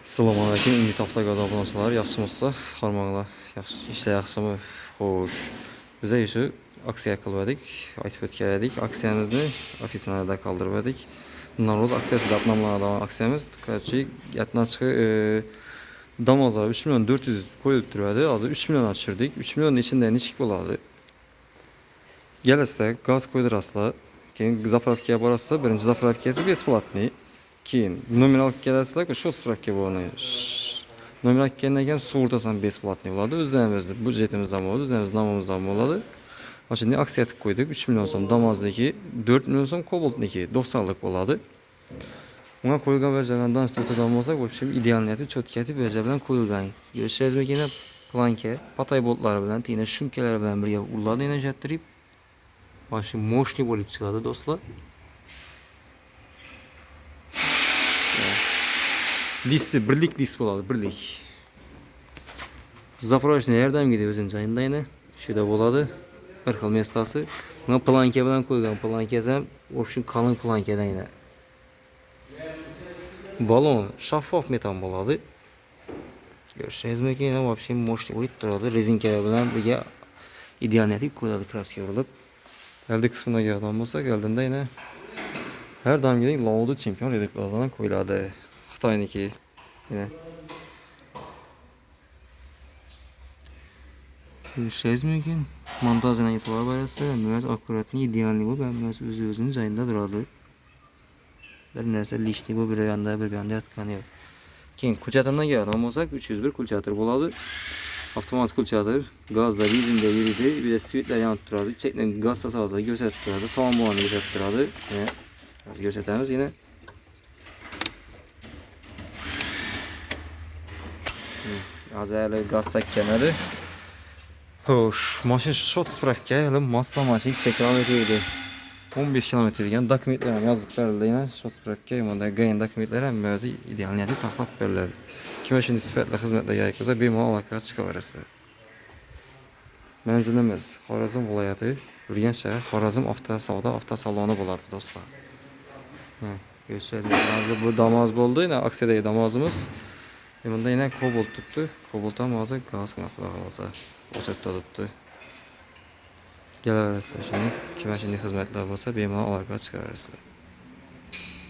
Assalomu alaykum, ümid hafta gazablanışlar, yaxshimisiz? Harmanglar, yaxshi, ishlar yaxshimi? Xo'sh. Biz shu aksiya qildik, aytib o'tgandik. Aksiyamizni ofisinada qoldirdik. Navro'z aksiyasi deb nomlanadigan aksiyamiz, qarshi gapdan chiqib, damozlar 3 milyon 400 qo'yilib turadi. Hozir 3 million tushirdik. 3 millionning ichida nechik bo'ladi? Kelasizlar, gaz qo'ydirasizlar. Keyin zapravkaga borasizlar. Birinchi zapravkasi besplatniy. Keyin nominal kelasizlar, shu spravka bo'ladi. Nominal kelgandan keyin sug'urtasan besplatniy bo'ladi. O'zimizning budjetimizdan bo'ladi, o'zimiz nomimizdan bo'ladi. Mana aksiya qilib qo'ydik. 3 million so'm damozniki, 4 million so'm kobaltniki 90lik bo'ladi. Unga qo'yilgan vajalardan o'tadigan bo'lsak, bu ishim idealniyati cho'tkati vaja bilan qo'yilgan. Ko'rishlaringizmi, planka, patay boltlari bilan, tina shumkalari bilan birga ularni ajrattirib, mana shu moshli bo'lib chiqadi, do'stlar. Listi, birlik list bo'ladi, birlik. Zaporojniy yordamga o'zini joyindayni, shuda bo'ladi. Bir xil mestasi. Buni planka bilan qo'ygan, plankasi ham o'shin qalin plankadan yana. Balon shaffof metan bo'ladi. Ko'rishlaringizmi, yana вообще moshli bo'lib turadi. Rezinkalar bilan birga idealniyatik qo'yiladi, kraska yorilib. Elde qismına geldiğim olsak, eldinde yine her damgenin Lauda çempiyon redaklarından koyuladı. Xitoyniki yine. Görüşeceğiz mümkün. Montajına itibar barası, müez akkuratni idealni bu, ben müez özünün joyunda duradi. Bir narsa lishni bu, bir yanda yatqani yo'q. Keyin kulchatimdan keladigan bo'lsak, 301 kulchatir bo'ladi. Avtomatik kulchatir, gazda, benzinda yuradi, bir de svitlar yanib turadi. Chekdan gaz tasavvurida ko'rsatib turadi, tomonini ko'rsatib turadi. Yine ko'rsatamiz yine. Azali gaz sakkanadi. Xo'sh, mashina shot spravka, hali masla mashina kilometr edi. 15 kilometr degan dokumentlar ham yozib berildi. Yana shot spravka, bunda gayin dokumentlar ham o'zi idealniyatni taxlab beriladi. Kim shunday sifatli xizmatlar kerak bo'lsa, bemalol aloqaga chiqaverasizlar. Manzilimiz Xorazm viloyati, Urganch shahar, Xorazm avtosavdo avtosaloni bo'ladi, do'stlar. Hozir bu damoz bo'ldi, yana aksiyadagi damozimiz. Bunda yine kobolt tuttu. Kobolt ham hozir gaz qilib qolsa, o'shatda tuttu. Kelaverasizlar shuni, kim shunday xizmatlar bo'lsa, bemalol aloqaga chiqaverasizlar.